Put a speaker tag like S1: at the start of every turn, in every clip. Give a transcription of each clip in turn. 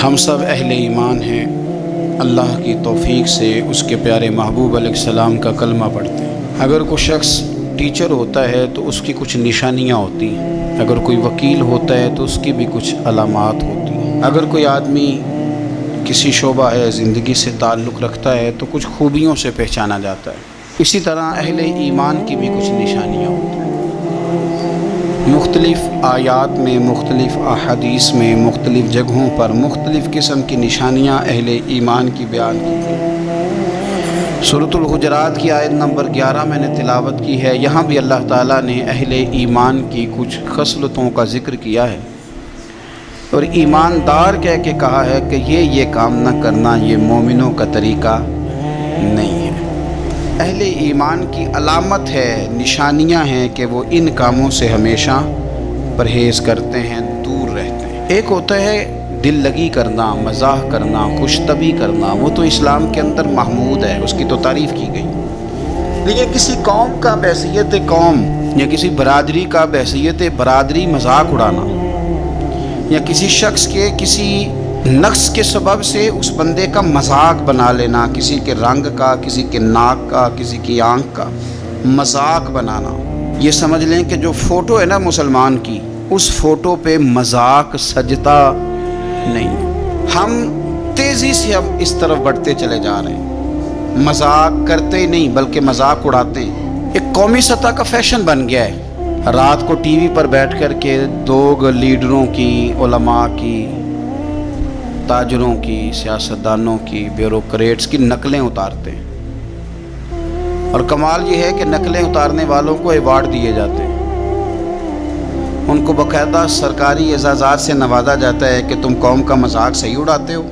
S1: ہم سب اہل ایمان ہیں، اللہ کی توفیق سے اس کے پیارے محبوب علیہ السلام کا کلمہ پڑھتے ہیں۔ اگر کوئی شخص ٹیچر ہوتا ہے تو اس کی کچھ نشانیاں ہوتی ہیں، اگر کوئی وکیل ہوتا ہے تو اس کی بھی کچھ علامات ہوتی ہیں، اگر کوئی آدمی کسی شعبہ ہے زندگی سے تعلق رکھتا ہے تو کچھ خوبیوں سے پہچانا جاتا ہے۔ اسی طرح اہل ایمان کی بھی کچھ نشانیاں ہوتی ہیں۔ مختلف آیات میں، مختلف احادیث میں، مختلف جگہوں پر مختلف قسم کی نشانیاں اہل ایمان کی بیان کی گئی۔ سورۃ الحجرات کی آیت نمبر 11 میں نے تلاوت کی ہے۔ یہاں بھی اللہ تعالیٰ نے اہل ایمان کی کچھ خصلتوں کا ذکر کیا ہے اور ایماندار کہہ کے کہا ہے کہ یہ کام نہ کرنا، یہ مومنوں کا طریقہ نہیں ہے۔ اہل ایمان کی علامت ہے، نشانیاں ہیں کہ وہ ان کاموں سے ہمیشہ پرہیز کرتے ہیں، دور رہتے ہیں۔ ایک ہوتا ہے دل لگی کرنا، مزاح کرنا، خوش طبعی کرنا، وہ تو اسلام کے اندر محمود ہے، اس کی تو تعریف کی گئی۔ لیکن کسی قوم کا بحیثیت قوم یا کسی برادری کا بحیثیت برادری مذاق اڑانا، یا کسی شخص کے کسی نقص کے سبب سے اس بندے کا مذاق بنا لینا، کسی کے رنگ کا، کسی کے ناک کا، کسی کی آنکھ کا مذاق بنانا، یہ سمجھ لیں کہ جو فوٹو ہے نا مسلمان کی، اس فوٹو پہ مذاق سجتا نہیں۔ ہم تیزی سے اب اس طرف بڑھتے چلے جا رہے ہیں، مذاق کرتے ہی نہیں بلکہ مذاق اڑاتے ہیں۔ ایک قومی سطح کا فیشن بن گیا ہے، رات کو ٹی وی پر بیٹھ کر کے دوگ لیڈروں کی، علماء کی، تاجروں کی، سیاستدانوں کی، بیوروکریٹس کی نقلیں اتارتے ہیں، اور کمال یہ ہے کہ نقلیں اتارنے والوں کو ایوارڈ دیے جاتے ہیں، ان کو باقاعدہ سرکاری اعزازات سے نوازا جاتا ہے کہ تم قوم کا مذاق صحیح اڑاتے ہو،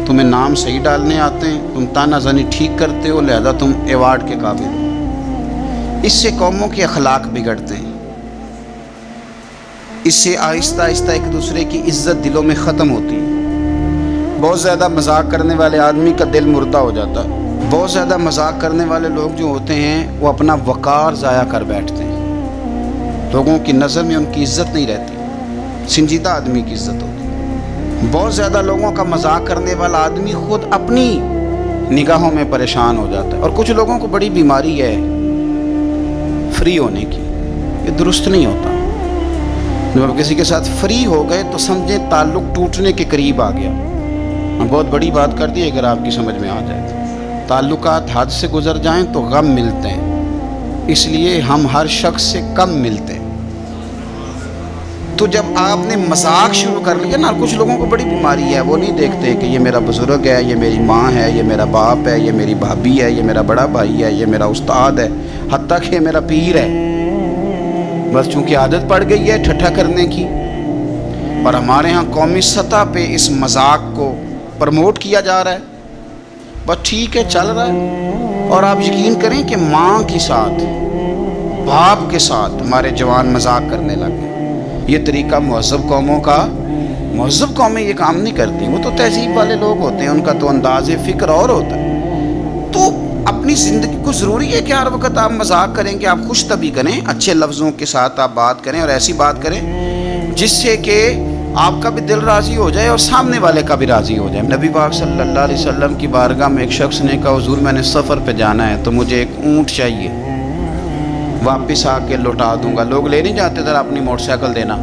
S1: تمہیں نام صحیح ڈالنے آتے ہیں، تم تانا زنی ٹھیک کرتے ہو، لہذا تم ایوارڈ کے قابل ہو۔ اس سے قوموں کے اخلاق بگڑتے ہیں، اس سے آہستہ آہستہ ایک دوسرے کی عزت دلوں میں ختم ہوتی ہے۔ بہت زیادہ مذاق کرنے والے آدمی کا دل مردہ ہو جاتا ہے۔ بہت زیادہ مذاق کرنے والے لوگ جو ہوتے ہیں وہ اپنا وقار ضائع کر بیٹھتے ہیں، لوگوں کی نظر میں ان کی عزت نہیں رہتی، سنجیدہ آدمی کی عزت ہوتی ہے۔ بہت زیادہ لوگوں کا مذاق کرنے والا آدمی خود اپنی نگاہوں میں پریشان ہو جاتا ہے۔ اور کچھ لوگوں کو بڑی بیماری ہے فری ہونے کی، یہ درست نہیں ہوتا۔ جب آپ کسی کے ساتھ فری ہو گئے تو سمجھیں تعلق ٹوٹنے کے قریب آ گیا۔ بہت بڑی بات کر دی اگر آپ کی سمجھ میں آ جائے تو۔ تعلقات حد سے گزر جائیں تو غم ملتے ہیں، اس لیے ہم ہر شخص سے کم ملتے ہیں۔ تو جب آپ نے مذاق شروع کر لیا نا، کچھ لوگوں کو بڑی بیماری ہے، وہ نہیں دیکھتے کہ یہ میرا بزرگ ہے، یہ میری ماں ہے، یہ میرا باپ ہے، یہ میری بھابھی ہے، یہ میرا بڑا بھائی ہے، یہ میرا استاد ہے، حتیٰ کہ یہ میرا پیر ہے۔ بس چونکہ عادت پڑ گئی ہے ٹھٹھا کرنے کی، اور ہمارے ہاں قومی سطح پہ اس مذاق کو پروموٹ کیا جا رہا ہے، بس ٹھیک ہے چل رہا ہے۔ اور آپ یقین کریں کہ ماں کے ساتھ، باپ کے ساتھ ہمارے جوان مذاق کرنے لگ گئے۔ یہ طریقہ مہذب قوموں کا، مہذب قومیں یہ کام نہیں کرتی، وہ تو تہذیب والے لوگ ہوتے ہیں، ان کا تو انداز فکر اور ہوتا ہے۔ تو اپنی زندگی کو ضروری ہے کہ ہر وقت آپ مذاق کریں، کہ آپ خوش طبعی کریں، اچھے لفظوں کے ساتھ آپ بات کریں، اور ایسی بات کریں جس سے کہ آپ کا بھی دل راضی ہو جائے اور سامنے والے کا بھی راضی ہو جائے۔ نبی پاک صلی اللہ علیہ وسلم کی بارگاہ میں ایک شخص نے کہا حضور میں نے سفر پہ جانا ہے تو مجھے ایک اونٹ چاہیے، واپس آ کے لوٹا دوں گا۔ لوگ لے نہیں جاتے ذرا اپنی موٹر سائیکل دینا۔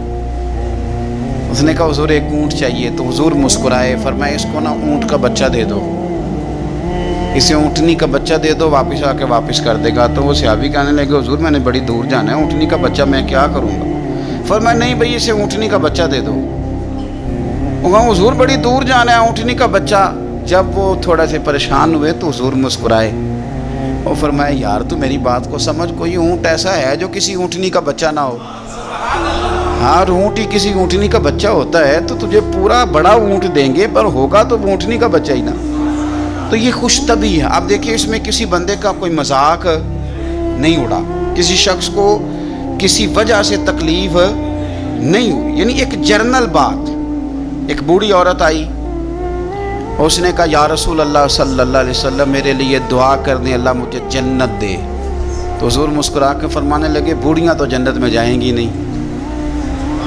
S1: اس نے کہا حضور ایک اونٹ چاہیے، تو حضور مسکرائے، فرمایا اس کو نا اونٹ کا بچہ دے دو، اسے اونٹنی کا بچہ دے دو، واپس آ کے واپس کر دے گا۔ تو وہ صحابی کہنے لگے حضور میں نے بڑی دور جانا ہے، اونٹنی کا بچہ میں کیا کروں گا؟ فرمایا نہیں بھائی اسے اونٹنی کا بچہ دے دو۔ حضور بڑی دور جانا ہے، اونٹنی کا بچہ۔ جب وہ تھوڑا سے پریشان ہوئے تو حضور مسکرائے اور فرمایا یار تو میری بات کو سمجھ، کوئی اونٹ ایسا ہے جو کسی اونٹنی کا بچہ نہ ہو؟ ہاں اونٹ ہی کسی اونٹنی کا بچہ ہوتا ہے تو تجھے پورا بڑا اونٹ دیں گے، پر ہوگا تو اونٹنی کا بچہ ہی نا۔ تو یہ خوش طبعی ہے۔ آپ دیکھیں اس میں کسی بندے کا کوئی مذاق نہیں اڑا، کسی شخص کو کسی وجہ سے تکلیف نہیں ہوئی، یعنی ایک جرنل بات۔ ایک بوڑھی عورت آئی، اس نے کہا یا رسول اللہ صلی اللہ علیہ وسلم میرے لیے دعا کر دیں اللہ مجھے جنت دے۔ تو حضور مسکرا کے فرمانے لگے بوڑھیاں تو جنت میں جائیں گی نہیں،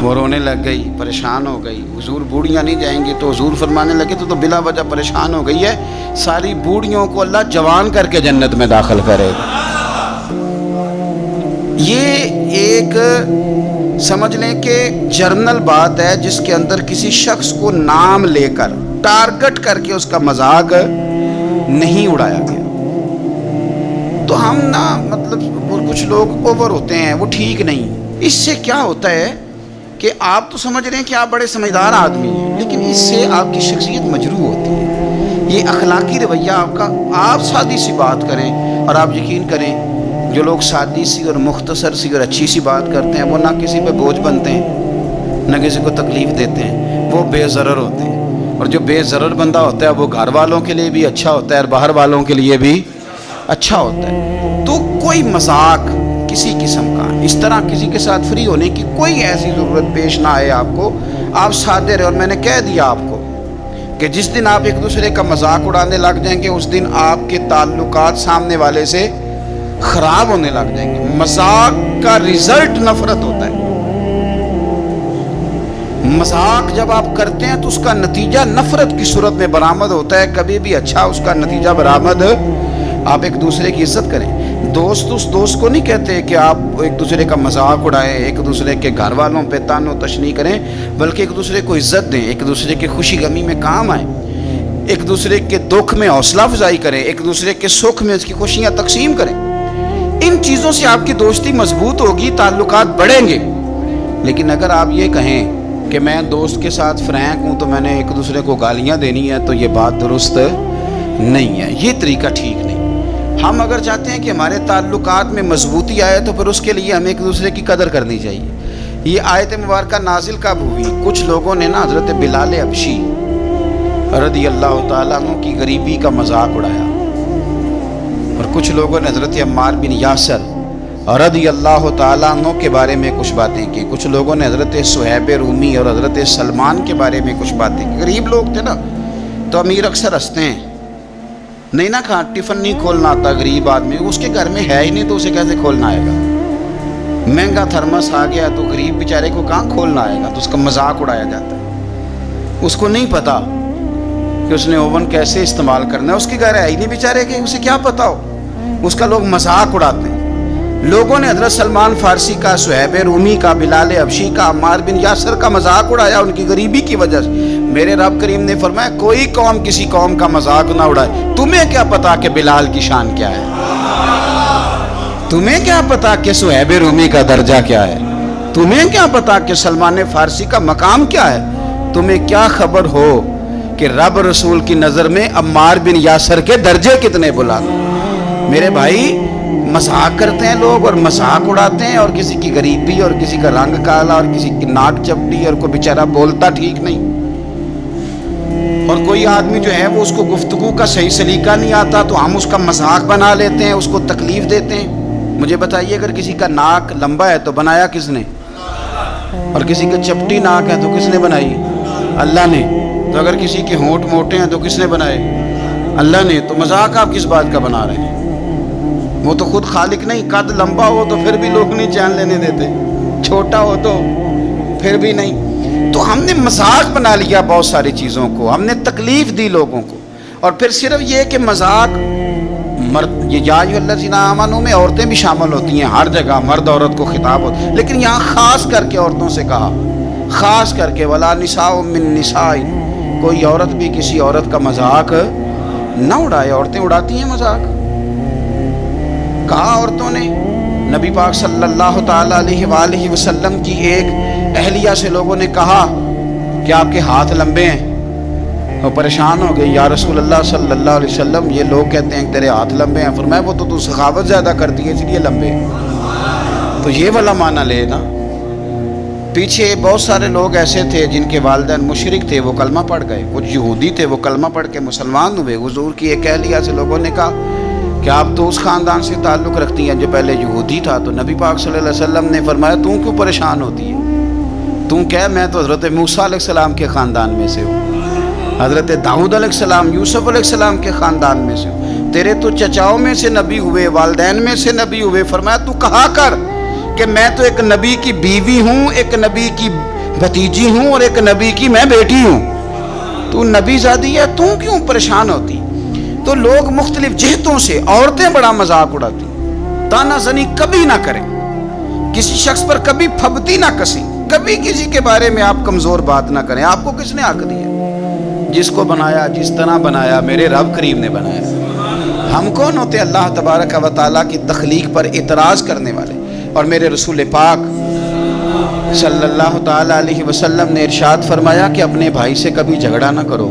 S1: وہ رونے لگ گئی، پریشان ہو گئی، حضور بوڑھیاں نہیں جائیں گی؟ تو حضور فرمانے لگے تو بلا وجہ پریشان ہو گئی ہے، ساری بوڑھیوں کو اللہ جوان کر کے جنت میں داخل کرے گا۔ یہ ایک سمجھ لیں کہ جرنل بات ہے جس کے اندر کسی شخص کو نام لے کر ٹارگٹ کر کے اس کا مذاق نہیں اڑایا گیا۔ تو ہم نا مطلب کچھ لوگ اوور ہوتے ہیں، وہ ٹھیک نہیں۔ اس سے کیا ہوتا ہے کہ آپ تو سمجھ رہے ہیں کہ آپ بڑے سمجھدار آدمی ہیں، لیکن اس سے آپ کی شخصیت مجروح ہوتی ہے۔ یہ اخلاقی رویہ آپ کا، آپ سادی سی بات کریں، اور آپ یقین کریں جو لوگ سادی سی اور مختصر سی اور اچھی سی بات کرتے ہیں وہ نہ کسی پہ بوجھ بنتے ہیں، نہ کسی کو تکلیف دیتے ہیں، وہ بے ضرر ہوتے ہیں۔ اور جو بے ضرر بندہ ہوتا ہے وہ گھر والوں کے لیے بھی اچھا ہوتا ہے اور باہر والوں کے لیے بھی اچھا ہوتا ہے۔ تو کوئی مذاق کسی قسم کا اس طرح کسی کے ساتھ فری ہونے کی کوئی ایسی ضرورت پیش نہ آئے آپ کو، آپ سادے رہے۔ اور میں نے کہہ دیا آپ کو کہ جس دن آپ ایک دوسرے کا مذاق اڑانے لگ جائیں گے اس دن آپ کے تعلقات سامنے والے سے خراب ہونے لگ جائیں گے۔ مذاق کا رزلٹ نفرت ہوتا ہے۔ مذاق جب آپ کرتے ہیں تو اس کا نتیجہ نفرت کی صورت میں برآمد ہوتا ہے، کبھی بھی اچھا اس کا نتیجہ برآمد۔ آپ ایک دوسرے کی عزت کریں۔ دوست اس دوست کو نہیں کہتے کہ آپ ایک دوسرے کا مذاق اڑائیں، ایک دوسرے کے گھر والوں پہ تان و تشنیع کریں، بلکہ ایک دوسرے کو عزت دیں، ایک دوسرے کی خوشی غمی میں کام آئیں، ایک دوسرے کے دکھ میں حوصلہ افزائی کریں، ایک دوسرے کے سکھ میں اس کی خوشیاں تقسیم کریں۔ ان چیزوں سے آپ کی دوستی مضبوط ہوگی، تعلقات بڑھیں گے۔ لیکن اگر آپ یہ کہیں کہ میں دوست کے ساتھ فرینک ہوں تو میں نے ایک دوسرے کو گالیاں دینی ہے، تو یہ بات درست نہیں ہے، یہ طریقہ ٹھیک نہیں۔ ہم اگر چاہتے ہیں کہ ہمارے تعلقات میں مضبوطی آئے تو پھر اس کے لیے ہمیں ایک دوسرے کی قدر کرنی چاہیے۔ یہ آیت مبارکہ نازل کب ہوئی؟ کچھ لوگوں نے نا حضرت بلال حبشی رضی اللہ تعالیٰ عنہ کی غریبی کا مذاق اڑایا، اور کچھ لوگوں نے حضرت عمار بن یاسر رضی اللہ تعالیٰ عنہ کے بارے میں کچھ باتیں کی، کچھ لوگوں نے حضرت صہیب رومی اور حضرت سلمان کے بارے میں کچھ باتیں کی۔ غریب لوگ تھے نا، تو امیر اکثر ہنستے ہیں، نہیں نا کھا ٹفن نہیں کھولنا آتا غریب آدمی، اس کے گھر میں ہے ہی نہیں تو اسے کیسے کھولنا آئے گا؟ مہنگا تھرمس آ گیا تو غریب بیچارے کو کہاں کھولنا آئے گا؟ تو اس کا مذاق اڑایا جاتا ہے۔ اس کو نہیں پتا کہ اس نے اوون کیسے استعمال کرنا ہے، اس کے گھر ہے ہی نہیں بیچارے کے، اسے کیا پتا ہو؟ اس کا لوگ مذاق اڑاتے ہیں۔ لوگوں نے حضرت سلمان فارسی کا، صہیب رومی کا، بلال حبشی کا، عمار بن یاسر کا مذاق اڑایا ان کی غریبی کی وجہ سے۔ میرے رب کریم نے فرمایا کوئی قوم کسی قوم کا مذاق نہ اڑائے۔ تمہیں کیا پتا کہ بلال کی شان کیا ہے؟ تمہیں کیا پتا کہ صہیب رومی کا درجہ کیا ہے؟ تمہیں کیا پتا کہ سلمان فارسی کا مقام کیا ہے؟ تمہیں کیا خبر ہو کہ رب رسول کی نظر میں عمار بن یاسر کے درجے کتنے بلند؟ میرے بھائی، مذاق کرتے ہیں لوگ اور مذاق اڑاتے ہیں، اور کسی کی غریبی اور کسی کا رنگ کالا اور کسی کی ناک چپٹی اور کوئی بیچارہ بولتا ٹھیک نہیں، اور کوئی آدمی جو ہے وہ اس کو گفتگو کا صحیح سلیقہ نہیں آتا تو ہم اس کا مذاق بنا لیتے ہیں، اس کو تکلیف دیتے ہیں۔ مجھے بتائیے اگر کسی کا ناک لمبا ہے تو بنایا کس نے؟ اور کسی کا چپٹی ناک ہے تو کس نے بنائی؟ اللہ نے۔ تو اگر کسی کے ہونٹ موٹے ہیں تو کس نے بنائے؟ اللہ نے۔ تو مذاق آپ کس بات کا بنا رہے ہیں؟ وہ تو خود خالق نہیں۔ قد لمبا ہو تو پھر بھی لوگ نہیں چین لینے دیتے، چھوٹا ہو تو پھر بھی نہیں۔ تو ہم نے مذاق بنا لیا بہت ساری چیزوں کو، ہم نے تکلیف دی لوگوں کو۔ اور پھر صرف یہ کہ مذاق یہ یا ایھا الذین آمنوا میں عورتیں بھی شامل ہوتی ہیں، ہر جگہ مرد عورت کو خطاب ہوتا ہے، لیکن یہاں خاص کر کے عورتوں سے کہا، خاص کر کے ولا نساء من نساء، کوئی عورت بھی کسی عورت کا مذاق نہ اڑائے۔ عورتیں اڑاتی ہیں مذاق، کہا عورتوں نے۔ نبی پاک صلی اللہ تعالیٰ علیہ وآلہ وسلم کی ایک اہلیہ سے لوگوں نے کہا کہ آپ کے ہاتھ لمبے ہیں، وہ پریشان ہو گئی، یا رسول اللہ صلی اللہ علیہ وسلم یہ لوگ کہتے ہیں کہ تیرے ہاتھ لمبے ہیں۔ فرمایا وہ تو سخاوت زیادہ کرتی ہے اس لیے لمبے ہیں، تو یہ والا معنی لے نا۔ پیچھے بہت سارے لوگ ایسے تھے جن کے والدین مشرک تھے، وہ کلمہ پڑھ گئے، کچھ یہودی تھے وہ کلمہ پڑھ کے مسلمان ہوئے۔ حضور کی ایک اہلیہ سے لوگوں نے کہا کہ آپ تو اس خاندان سے تعلق رکھتی ہیں جو پہلے یہودی تھا، تو نبی پاک صلی اللہ علیہ وسلم نے فرمایا تم کیوں پریشان ہوتی ہے؟ تم کہہ میں تو حضرت موسیٰ علیہ السلام کے خاندان میں سے ہوں، حضرت داؤد علیہ السلام، یوسف علیہ السلام کے خاندان میں سے ہوں، تیرے تو چچاؤں میں سے نبی ہوئے، والدین میں سے نبی ہوئے۔ فرمایا تو کہا کر کہ میں تو ایک نبی کی بیوی ہوں, ایک نبی کی بھتیجی ہوں اور ایک نبی کی میں بیٹی ہوں, تو نبی زادی ہے, تو کیوں پریشان ہوتی؟ تو لوگ مختلف جہتوں سے, عورتیں بڑا مذاق اڑاتی, تانا زنی کبھی نہ کریں, کسی شخص پر کبھی پھبتی نہ کسیں, کبھی کسی کے بارے میں آپ کمزور بات نہ کریں. آپ کو کس نے حق دیا؟ جس کو بنایا, جس طرح بنایا میرے رب کریم نے بنایا. ہم کون ہوتے اللہ تبارک و تعالیٰ کی تخلیق پر اعتراض کرنے والے؟ اور میرے رسول پاک صلی اللہ تعالیٰ علیہ وسلم نے ارشاد فرمایا کہ اپنے بھائی سے کبھی جھگڑا نہ کرو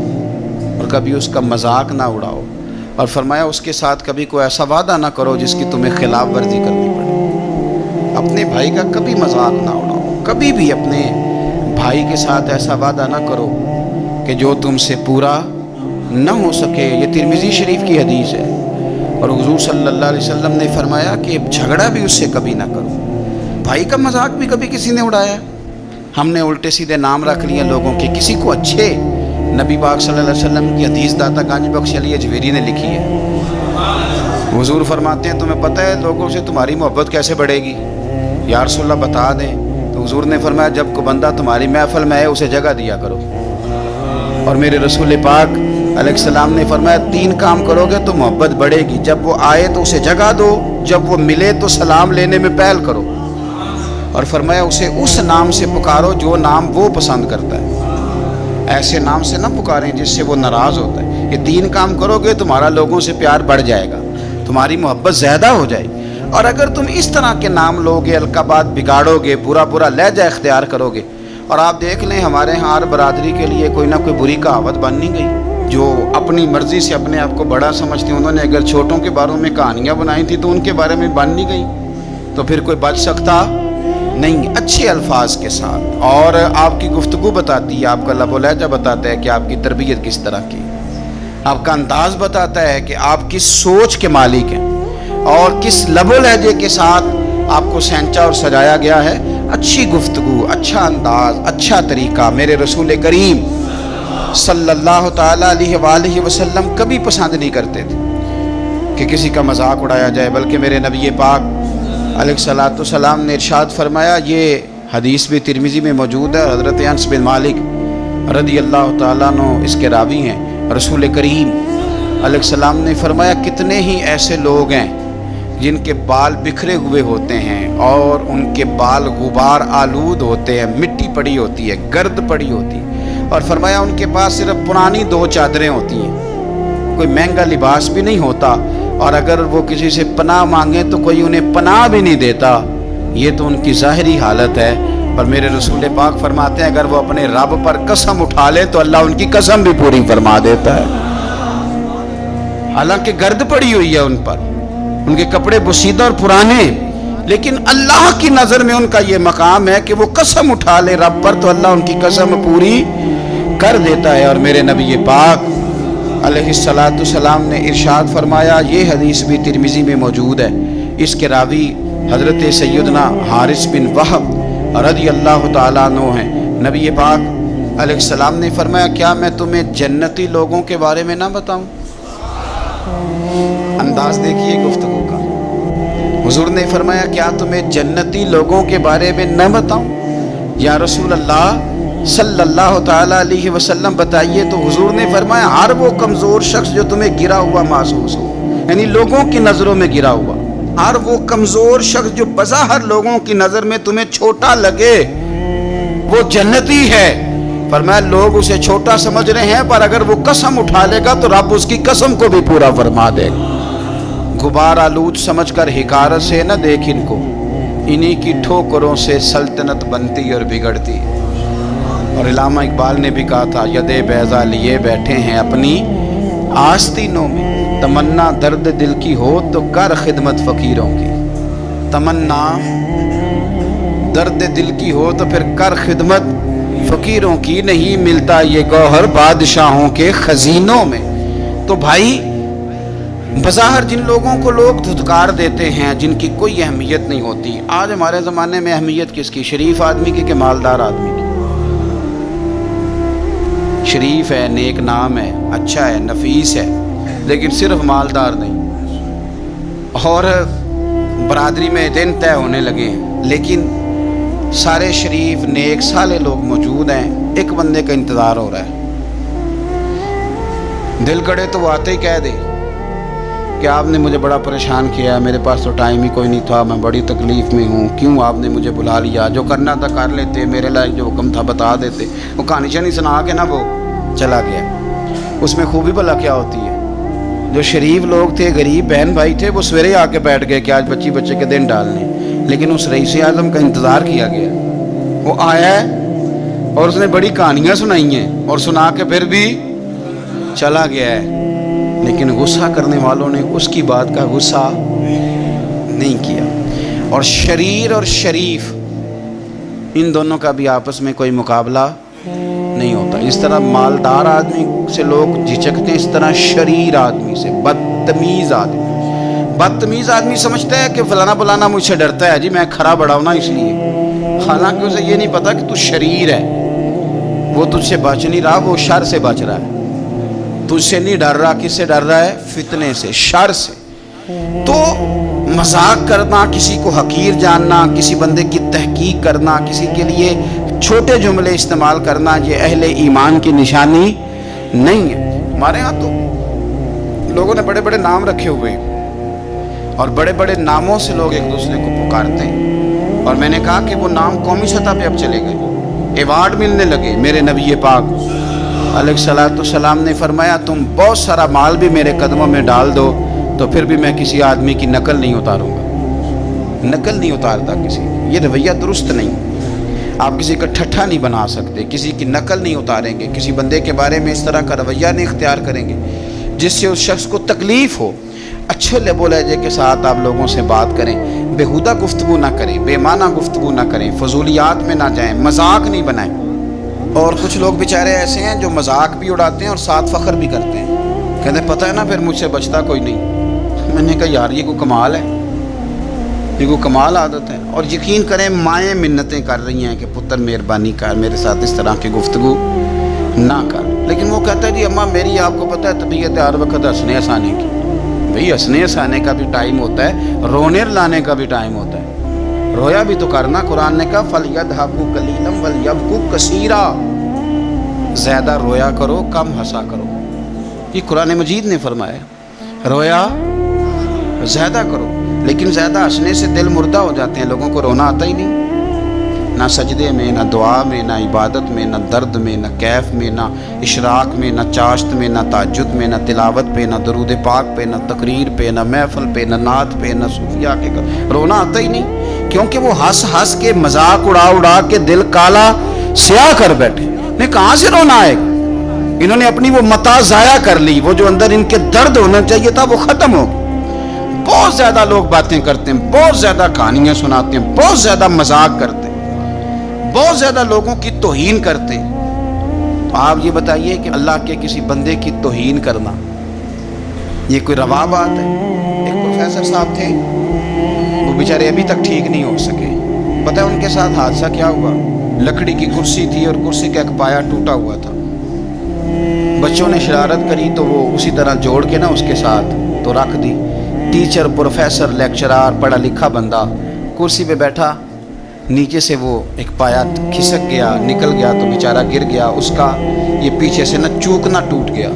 S1: اور کبھی اس کا مذاق نہ اڑاؤ, اور فرمایا اس کے ساتھ کبھی کوئی ایسا وعدہ نہ کرو جس کی تمہیں خلاف ورزی کرنی پڑے. اپنے بھائی کا کبھی مذاق نہ اڑاؤ, کبھی بھی اپنے بھائی کے ساتھ ایسا وعدہ نہ کرو کہ جو تم سے پورا نہ ہو سکے. یہ ترمذی شریف کی حدیث ہے. اور حضور صلی اللہ علیہ وسلم نے فرمایا کہ جھگڑا بھی اس سے کبھی نہ کرو. بھائی کا مذاق بھی کبھی کسی نے اڑایا؟ ہم نے الٹے سیدھے نام رکھ لیے لوگوں کے. کسی کو اچھے نبی پاک صلی اللہ علیہ وسلم کی حدیث داتا گنج بخش علی اجویری نے لکھی ہے. حضور فرماتے ہیں تمہیں پتہ ہے لوگوں سے تمہاری محبت کیسے بڑھے گی؟ یا رسول اللہ بتا دیں. تو حضور نے فرمایا جب کوئی بندہ تمہاری محفل میں ہے اسے جگہ دیا کرو. اور میرے رسول پاک علیہ السلام نے فرمایا 3 کام کرو گے تو محبت بڑھے گی. جب وہ آئے تو اسے جگہ دو, جب وہ ملے تو سلام لینے میں پہل کرو, اور فرمایا اسے اس نام سے پکارو جو نام وہ پسند کرتا ہے. ایسے نام سے نہ پکاریں جس سے وہ ناراض ہوتا ہے. یہ 3 کام کرو گے تمہارا لوگوں سے پیار بڑھ جائے گا, تمہاری محبت زیادہ ہو جائے گی. اور اگر تم اس طرح کے نام لوگے, القابات بگاڑو گے, برا برا لہجہ اختیار کرو گے, اور آپ دیکھ لیں ہمارے ہاں ہر برادری کے لیے کوئی نہ کوئی بری کہاوت بن نہیں گئی. جو اپنی مرضی سے اپنے آپ کو بڑا سمجھتے ہیں, انہوں نے اگر چھوٹوں کے باروں میں کہانیاں بنائی تھی تو ان کے بارے میں بن نہیں گئی, تو پھر کوئی بچ سکتا نہیں. اچھے الفاظ کے ساتھ, اور آپ کی گفتگو بتاتی ہے, آپ کا لب و لہجہ بتاتا ہے کہ آپ کی تربیت کس طرح کی, آپ کا انداز بتاتا ہے کہ آپ کس سوچ کے مالک ہیں اور کس لب و لہجے کے ساتھ آپ کو سینچا اور سجایا گیا ہے. اچھی گفتگو, اچھا انداز, اچھا طریقہ میرے رسول کریم صلی اللہ تعالیٰ علیہ وآلہ وسلم کبھی پسند نہیں کرتے تھے کہ کسی کا مذاق اڑایا جائے. بلکہ میرے نبی پاک علیہ الصلوۃ والسلام نے ارشاد فرمایا, یہ حدیث بھی ترمذی میں موجود ہے, حضرت انس بن مالک رضی اللہ تعالیٰ عنہ اس کے راوی ہیں. رسول کریم علیہ السلام نے فرمایا کتنے ہی ایسے لوگ ہیں جن کے بال بکھرے ہوئے ہوتے ہیں اور ان کے بال غبار آلود ہوتے ہیں, مٹی پڑی ہوتی ہے, گرد پڑی ہوتی ہے, اور فرمایا ان کے پاس صرف پرانی 2 چادریں ہوتی ہیں, کوئی مہنگا لباس بھی نہیں ہوتا, اور اگر وہ کسی سے پناہ مانگیں تو کوئی انہیں پناہ بھی نہیں دیتا. یہ تو ان کی ظاہری حالت ہے. پر میرے رسول پاک فرماتے ہیں اگر وہ اپنے رب پر قسم اٹھا لے تو اللہ ان کی قسم بھی پوری فرما دیتا ہے. حالانکہ گرد پڑی ہوئی ہے ان پر, ان کے کپڑے بسیدہ اور پرانے, لیکن اللہ کی نظر میں ان کا یہ مقام ہے کہ وہ قسم اٹھا لے رب پر تو اللہ ان کی قسم پوری کر دیتا ہے. اور میرے نبی پاک علیہ الصلوۃ والسلام نے ارشاد فرمایا, یہ حدیث بھی ترمذی میں موجود ہے, اس کے راوی حضرت سیدنا حارث بن وہب رضی اللہ تعالیٰ عنہ ہیں. نبی پاک علیہ السلام نے فرمایا کیا میں تمہیں جنتی لوگوں کے بارے میں نہ بتاؤں؟ انداز دیکھیے گفتگو کا. حضور نے فرمایا کیا تمہیں جنتی لوگوں کے بارے میں نہ بتاؤں؟ یا رسول اللہ صلی اللہ تعالیٰ علیہ وسلم بتائیے. تو حضور نے فرمایا ہر وہ کمزور شخص جو تمہیں گرا ہوا محسوس ہو, یعنی لوگوں کی نظروں میں گرا ہوا, ہر وہ کمزور شخص جو بظاہر لوگوں کی نظر میں تمہیں چھوٹا لگے وہ جنتی ہے. فرمایا لوگ اسے چھوٹا سمجھ رہے ہیں, پر اگر وہ قسم اٹھا لے گا تو رب اس کی قسم کو بھی پورا فرما دے گا. غبار آلود سمجھ کر حقارت سے نہ دیکھ ان کو, انہی کی ٹھوکروں سے سلطنت بنتی اور بگڑتی. اور علامہ اقبال نے بھی کہا تھا یدِ بیضا لیے بیٹھے ہیں اپنی آستینوں میں, تمنا درد دل کی ہو تو کر خدمت فقیروں کی. تمنا درد دل کی ہو تو پھر کر خدمت فقیروں کی, نہیں ملتا یہ گوہر بادشاہوں کے خزینوں میں. تو بھائی بظاہر جن لوگوں کو لوگ دھتکار دیتے ہیں, جن کی کوئی اہمیت نہیں ہوتی, آج ہمارے زمانے میں اہمیت کس کی؟ شریف آدمی کی کہ مالدار آدمی کی؟ شریف ہے, نیک نام ہے, اچھا ہے, نفیس ہے, لیکن صرف مالدار نہیں. اور برادری میں دن طے ہونے لگے ہیں, لیکن سارے شریف نیک صالح لوگ موجود ہیں، ایک بندے کا انتظار ہو رہا ہے۔ دل کرے تو وہ آتے ہی کہہ دے کہ آپ نے مجھے بڑا پریشان کیا، میرے پاس تو ٹائم ہی کوئی نہیں تھا، میں بڑی تکلیف میں ہوں، کیوں آپ نے مجھے بلا لیا، جو کرنا تھا کر لیتے، میرے لائق جو حکم تھا بتا دیتے۔ وہ کہانی شانی سنا کے نا وہ چلا گیا۔ اس میں خوبی بھلا کیا ہوتی ہے؟ جو شریف لوگ تھے، غریب بہن بھائی تھے، وہ سویرے آ کے بیٹھ گئے کہ آج بچے کے دن ڈالنے، لیکن اس رئیس اعظم کا انتظار کیا گیا۔ وہ آیا ہے اور اس نے بڑی کہانیاں سنائی ہیں اور سنا کے پھر بھی چلا گیا ہے، لیکن غصہ کرنے والوں نے اس کی بات کا غصہ نہیں کیا۔ اور شریر اور شریف ان دونوں کا بھی آپس میں کوئی مقابلہ نہیں ہوتا۔ اس طرح مالدار آدمی سے لوگ جھجکتے ہیں، اس طرح شریر آدمی سے، بدتمیز آدمی سمجھتا ہے کہ فلانا فلانا مجھ سے ڈرتا ہے، جی میں کھرا بڑا ہوں نا اس لیے، حالانکہ اسے یہ نہیں پتا کہ تو شریر ہے، وہ تجھ سے بچ نہیں رہا، وہ شر سے بچ رہا ہے، تجھ سے نہیں ڈر رہا، کس سے ڈر رہا ہے؟ فتنے سے، شر سے۔ تو مذاق کرنا، کسی کو حقیر جاننا، کسی بندے کی تحقیق کرنا، کسی کے لیے چھوٹے جملے استعمال کرنا، یہ اہل ایمان کی نشانی نہیں ہے۔ ہمارے ہاں تو لوگوں نے بڑے بڑے نام رکھے ہوئے اور بڑے بڑے ناموں سے لوگ ایک دوسرے کو پکارتے ہیں، اور میں نے کہا کہ وہ نام قومی سطح پہ اب چلے گئے، ایوارڈ ملنے لگے۔ میرے نبی پاک علیہ الصلوۃ والسلام نے فرمایا تم بہت سارا مال بھی میرے قدموں میں ڈال دو تو پھر بھی میں کسی آدمی کی نقل نہیں اتاروں گا، نقل نہیں اتارتا کسی کی، یہ رویہ درست نہیں۔ آپ کسی کا ٹھٹھا نہیں بنا سکتے، کسی کی نقل نہیں اتاریں گے، کسی بندے کے بارے میں اس طرح کا رویہ نہیں اختیار کریں گے جس سے اس شخص کو تکلیف ہو۔ اچھے لب و لہجے کے ساتھ آپ لوگوں سے بات کریں، بیہودہ گفتگو نہ کریں، بے معنی گفتگو نہ کریں، فضولیات میں نہ جائیں، مذاق نہیں بنائیں۔ اور کچھ لوگ بیچارے ایسے ہیں جو مذاق بھی اڑاتے ہیں اور ساتھ فخر بھی کرتے ہیں، کہتے ہیں پتہ ہے نا پھر مجھ سے بچتا کوئی نہیں۔ میں نے کہا یار یہ کوئی کمال ہے، یہ کوئی کمال عادت ہے۔ اور یقین کریں مائیں منتیں کر رہی ہیں کہ پتر مہربانی کر، میرے ساتھ اس طرح کی گفتگو نہ کر، لیکن وہ کہتا ہے جی اماں میری آپ کو پتہ ہے طبیعت ہر وقت ہنسنے ہنسانے کی۔ بھئی ہنسنے ہنسانے کا بھی ٹائم ہوتا ہے، رونے لانے کا بھی ٹائم ہوتا ہے، رویا بھی تو کرنا۔ قرآن نے کہا فَلْيَضْحَكُوا قَلِيلًا وَلْيَبْكُوا كَثِيرًا، زیادہ رویا کرو کم ہنسا کرو، یہ قرآن مجید نے فرمایا۔ رویا زیادہ کرو، لیکن زیادہ ہنسنے سے دل مردہ ہو جاتے ہیں، لوگوں کو رونا آتا ہی نہیں، نہ سجدے میں، نہ دعا میں، نہ عبادت میں، نہ درد میں، نہ کیف میں، نہ اشراق میں، نہ چاشت میں، نہ تہجد میں، نہ تلاوت پہ، نہ درود پاک پہ، نہ تقریر پہ، نہ محفل پہ، نہ نعت پہ، نہ صوفیاء کے رونا آتا ہی نہیں، کیونکہ وہ ہنس ہنس کے مذاق اڑا اڑا کے دل کالا سیاہ کر بیٹھے۔ نے کہاں سے رونا آئے گا؟ انہوں نے اپنی وہ متاع ضائع کر لی، وہ جو اندر ان کے درد ہونا چاہیے تھا وہ ختم ہو گیا۔ بہت زیادہ لوگ باتیں کرتے ہیں، بہت زیادہ کہانیاں سناتے ہیں، بہت زیادہ مذاق کرتے ہیں، بہت زیادہ لوگوں کی توہین کرتے ہیں۔ تو آپ یہ بتائیے کہ اللہ کے کسی بندے کی توہین کرنا یہ کوئی روا بات ہے؟ ایک پروفیسر صاحب تھے، وہ بیچارے ابھی تک ٹھیک نہیں ہو سکے۔ پتہ ہے ان کے ساتھ حادثہ کیا ہوا؟ لکڑی کی کرسی تھی اور کرسی کا ایک پایا ٹوٹا ہوا تھا، بچوں نے شرارت کری تو وہ اسی طرح جوڑ کے نا اس کے ساتھ تو رکھ دی۔ ٹیچر، پروفیسر، لیکچرار، پڑھا لکھا بندہ کرسی پہ بیٹھا، نیچے سے وہ ایک پایا کھسک گیا، نکل گیا تو بیچارہ گر گیا، اس کا یہ پیچھے سے نہ چوکنا ٹوٹ گیا۔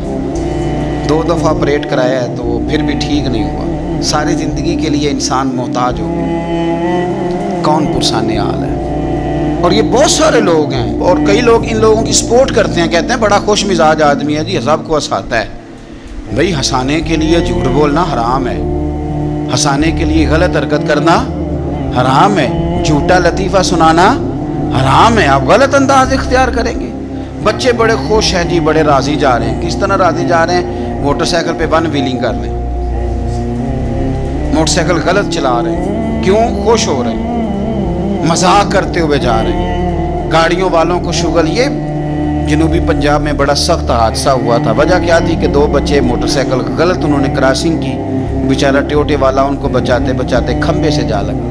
S1: 2 دفعہ آپریٹ کرایا ہے تو وہ پھر بھی ٹھیک نہیں ہوا۔ ساری زندگی کے لیے انسان محتاج ہو گیا، کون پرسان حال ہے۔ اور یہ بہت سارے لوگ ہیں، اور کئی لوگ ان لوگوں کی سپورٹ کرتے ہیں، کہتے ہیں بڑا خوش مزاج آدمی ہے جی، سب کو ہنساتا ہے۔ بھئی ہنسانے کے لیے جھوٹ بولنا حرام ہے، ہنسانے کے لیے غلط حرکت کرنا حرام ہے، جھوٹا لطیفہ سنانا حرام ہے۔ آپ غلط انداز اختیار کریں گے۔ بچے بڑے خوش ہیں جی، بڑے راضی جا رہے ہیں۔ کس طرح راضی جا رہے ہیں؟ موٹر سائیکل پہ 1 ویلنگ کر رہے ہیں، موٹر سائیکل غلط چلا رہے ہیں، کیوں؟ خوش ہو رہے ہیں، مذاق کرتے ہوئے جا رہے ہیں۔ گاڑیوں والوں کو شغل، یہ جنوبی پنجاب میں بڑا سخت حادثہ ہوا تھا۔ وجہ کیا تھی کہ 2 بچے موٹر سائیکل غلط انہوں نے کراسنگ کی، بیچارہ ٹیوٹے والا ان کو بچاتے بچاتے کھمبے سے جا لگا،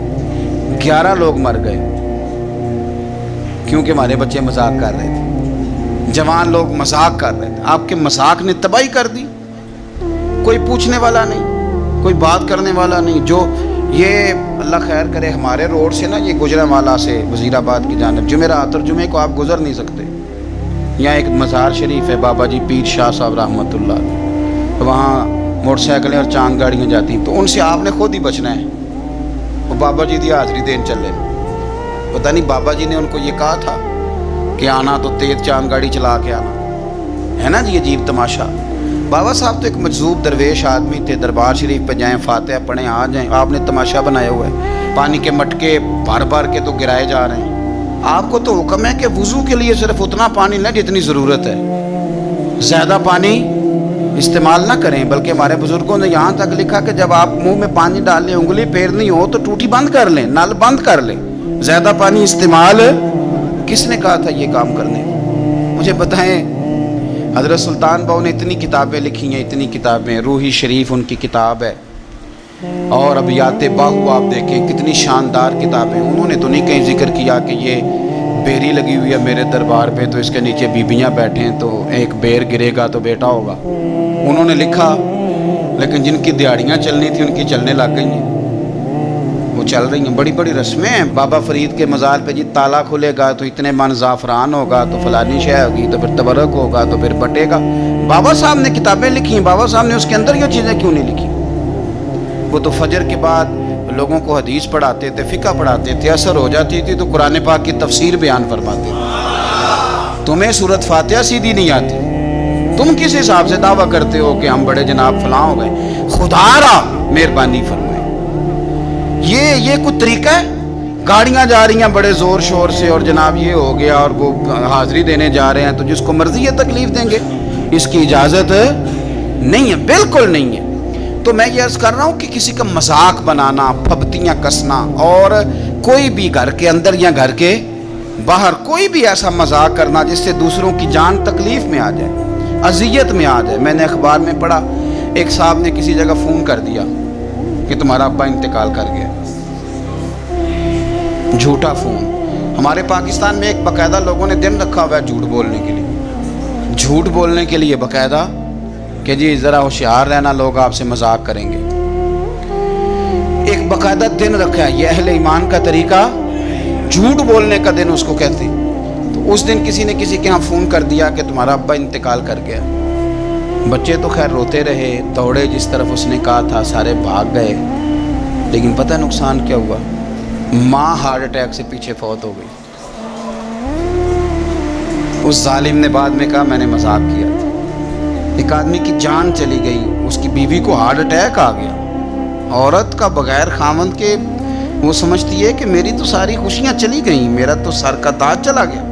S1: 11 لوگ مر گئے کیونکہ ہمارے بچے مذاق کر رہے تھے، جوان لوگ مذاق کر رہے تھے۔ آپ کے مذاق نے تباہی کر دی، کوئی پوچھنے والا نہیں، کوئی بات کرنے والا نہیں۔ جو یہ اللہ خیر کرے ہمارے روڈ سے نا یہ گجرانوالہ سے وزیر آباد کی جانب جمعرات اور جمعے کو آپ گزر نہیں سکتے. یہاں ایک مزار شریف ہے بابا جی پیر شاہ صاحب رحمۃ اللہ، وہاں موٹر سائیکلیں اور چاند گاڑیاں جاتی ہیں، تو ان سے آپ نے خود ہی بچنا ہے. وہ بابا جی دی حاضری دین چلے، پتہ نہیں بابا جی نے ان کو یہ کہا تھا کہ آنا تو تیز چاند گاڑی چلا کے آنا ہے نا جی. عجیب تماشا. بابا صاحب تو ایک مجذوب درویش آدمی تھے، دربار شریف پہ جائیں فاتحہ پڑھیں آ جائیں، آپ نے تماشا بنایا ہوا ہے. پانی کے مٹکے بھر بھر کے تو گرائے جا رہے ہیں. آپ کو تو حکم ہے کہ وضو کے لیے صرف اتنا پانی نہ جتنی ضرورت ہے، زیادہ پانی استعمال نہ کریں. بلکہ ہمارے بزرگوں نے یہاں تک لکھا کہ جب آپ منہ میں پانی ڈال لیں، انگلی پھیرنی ہو تو ٹوٹی بند کر لیں، نل بند کر لیں. زیادہ پانی استعمال کس نے کہا تھا یہ کام کرنے کو؟ مجھے بتائیں. حضرت سلطان بہو نے اتنی کتابیں لکھی ہیں، اتنی کتابیں. روحی شریف ان کی کتاب ہے، اور ابیات باہو آپ دیکھیں کتنی شاندار کتابیں. انہوں نے تو نہیں کہیں ذکر کیا کہ یہ بیری لگی ہوئی ہے میرے دربار پہ تو اس کے نیچے بیبیاں بیٹھیں تو ایک بیر گرے گا تو بیٹا ہوگا. انہوں نے لکھا، لیکن جن کی دیہڑیاں چلنی تھی ان کی چلنے لگ گئی ہیں، وہ چل رہی ہیں. بڑی بڑی رسمیں ہیں. بابا فرید کے مزار پہ جی تالا کھلے گا تو اتنے من زعفران ہوگا تو فلانی شے ہوگی تو پھر تبرک ہوگا تو پھر بٹے گا. بابا صاحب نے کتابیں لکھی ہیں، بابا صاحب نے اس کے اندر یہ چیزیں کیوں نہیں لکھی؟ وہ تو فجر کے بعد لوگوں کو حدیث پڑھاتے تھے، فقہ پڑھاتے تھے، اثر ہو جاتی تھی تو قرآن پاک کی تفسیر بیان فرماتے تھے. تمہیں سورت فاتحہ سیدھی نہیں آتی، تم کس حساب سے دعویٰ کرتے ہو کہ ہم بڑے جناب فلاں ہو گئے؟ خدا را مہربانی فرمائے. یہ کوئی طریقہ ہے؟ گاڑیاں جا رہی ہیں بڑے زور شور سے اور جناب یہ ہو گیا اور وہ حاضری دینے جا رہے ہیں تو جس کو مرضی یہ تکلیف دیں گے. اس کی اجازت نہیں ہے، بالکل نہیں ہے. تو میں یہ عرض کر رہا ہوں کہ کسی کا مذاق بنانا، پھبتیاں کسنا، اور کوئی بھی گھر کے اندر یا گھر کے باہر کوئی بھی ایسا مذاق کرنا جس سے دوسروں کی جان تکلیف میں آ جائے، اذیت میں آ جائے. میں نے اخبار میں پڑھا ایک صاحب نے کسی جگہ فون کر دیا کہ تمہارا ابا انتقال کر گیا. جھوٹا فون. ہمارے پاکستان میں ایک باقاعدہ لوگوں نے دن رکھا ہوا ہے جھوٹ بولنے کے لیے، جھوٹ بولنے کے لیے باقاعدہ کہ جی ذرا ہوشیار رہنا، لوگ آپ سے مذاق کریں گے. ایک باقاعدہ دن رکھا ہے، یہ اہل ایمان کا طریقہ جھوٹ بولنے کا دن اس کو کہتے ہیں. تو اس دن کسی نے کسی کے ہاں فون کر دیا کہ تمہارا ابا انتقال کر گیا. بچے تو خیر روتے رہے، دوڑے جس طرف اس نے کہا تھا، سارے بھاگ گئے. لیکن پتہ نقصان کیا ہوا؟ ماں ہارٹ اٹیک سے پیچھے فوت ہو گئی. اس ظالم نے بعد میں کہا میں نے مذاق کیا تھا. ایک آدمی کی جان چلی گئی، اس کی بیوی کو ہارٹ اٹیک آ گیا. عورت کا بغیر خاوند کے وہ سمجھتی ہے کہ میری تو ساری خوشیاں چلی گئیں، میرا تو سر کا تاج چلا گیا.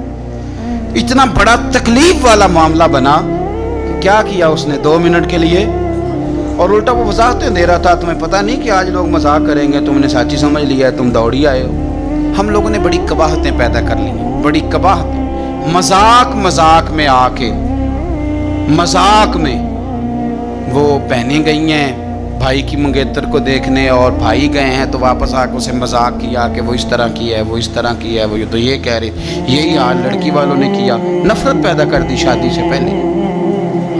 S1: اتنا بڑا تکلیف والا معاملہ بنا. کیا کیا اس نے 2 منٹ کے لیے؟ اور الٹا وہ وضاحتیں دے رہا تھا، تمہیں پتہ نہیں کہ آج لوگ مذاق کریں گے، تم نے سچی سمجھ لیا ہے، تم دوڑی آئے ہو. ہم لوگوں نے بڑی قباحتیں پیدا کر لی ہیں، بڑی قباحتیں. مذاق میں آ کے، مذاق میں وہ بہنیں گئی ہیں بھائی کی منگیتر کو دیکھنے، اور بھائی گئے ہیں تو واپس آ کے اسے مذاق کیا کہ وہ اس طرح کی ہے، وہ اس طرح کی ہے، وہ تو یہ کہہ رہی. یہی حال لڑکی والوں نے کیا، نفرت پیدا کر دی شادی سے پہلے.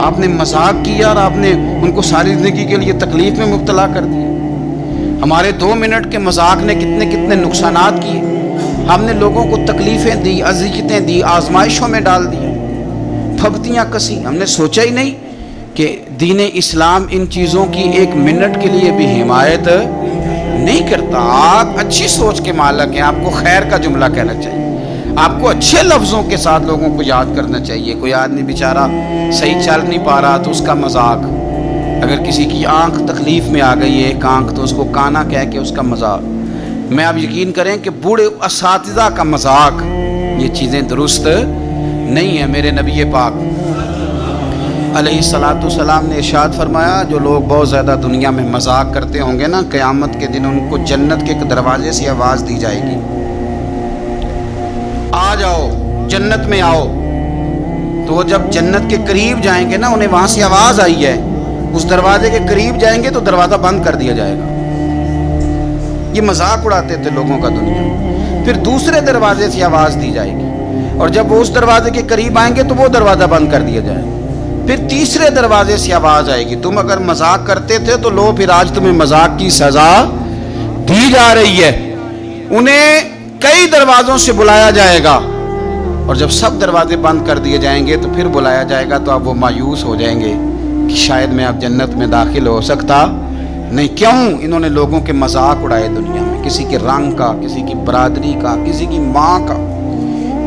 S1: آپ نے مذاق کیا اور آپ نے ان کو ساری زندگی کے لیے تکلیف میں مبتلا کر دیا. ہمارے 2 منٹ کے مذاق نے کتنے کتنے نقصانات کیے. ہم نے لوگوں کو تکلیفیں دی، اذیتیں دی، آزمائشوں میں ڈال دی، پھبتیاں کسی. ہم نے سوچا ہی نہیں کہ دین اسلام ان چیزوں کی 1 منٹ کے لیے بھی حمایت نہیں کرتا. آپ اچھی سوچ کے مالک ہیں، آپ کو خیر کا جملہ کہنا چاہیے، آپ کو اچھے لفظوں کے ساتھ لوگوں کو یاد کرنا چاہیے. کوئی آدمی بیچارہ صحیح چل نہیں پا رہا تو اس کا مذاق، اگر کسی کی آنکھ تکلیف میں آ گئی ہے، ایک آنکھ، تو اس کو کانا کہہ کے اس کا مذاق. میں آپ یقین کریں کہ بوڑھے اساتذہ کا مذاق، یہ چیزیں درست نہیں ہیں. میرے نبی پاک علیہ الصلاۃ والسلام نے ارشاد فرمایا جو لوگ بہت زیادہ دنیا میں مذاق کرتے ہوں گے نا، قیامت کے دن ان کو جنت کے ایک دروازے سے آواز دی جائے گی، آ جاؤ جنت میں آؤ. تو وہ جب جنت کے قریب جائیں گے نا، انہیں وہاں سے آواز آئی ہے، اس دروازے کے قریب جائیں گے تو دروازہ بند کر دیا جائے گا. یہ مذاق اڑاتے تھے لوگوں کا دنیا. پھر دوسرے دروازے سے آواز دی جائے گی، اور جب وہ اس دروازے کے قریب آئیں گے تو وہ دروازہ بند کر دیا جائے گا. پھر تیسرے دروازے سے آواز آئے گی، تم اگر مذاق کرتے تھے تو لو پھر آج تمہیں مذاق کی سزا دی جا رہی ہے، انہیں کئی دروازوں سے بلایا جائے گا، اور جب سب دروازے بند کر دیے جائیں گے تو پھر بلایا جائے گا تو آپ وہ مایوس ہو جائیں گے کہ شاید میں اب جنت میں داخل ہو سکتا نہیں۔ کیوں؟ انہوں نے لوگوں کے مذاق اڑائے دنیا میں، کسی کے رنگ کا، کسی کی برادری کا، کسی کی ماں کا،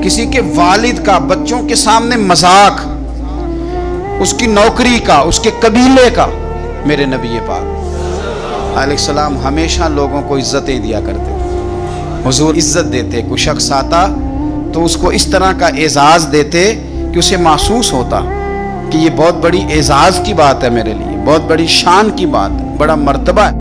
S1: کسی کے والد کا، بچوں کے سامنے مذاق، اس کی نوکری کا، اس کے قبیلے کا۔ میرے نبی پاک علیہ السلام ہمیشہ لوگوں کو عزتیں دیا کرتے، حضور عزت دیتے، کوئی شخص آتا تو اس کو اس طرح کا اعزاز دیتے کہ اسے محسوس ہوتا کہ یہ بہت بڑی اعزاز کی بات ہے، میرے لیے بہت بڑی شان کی بات، بڑا مرتبہ ہے۔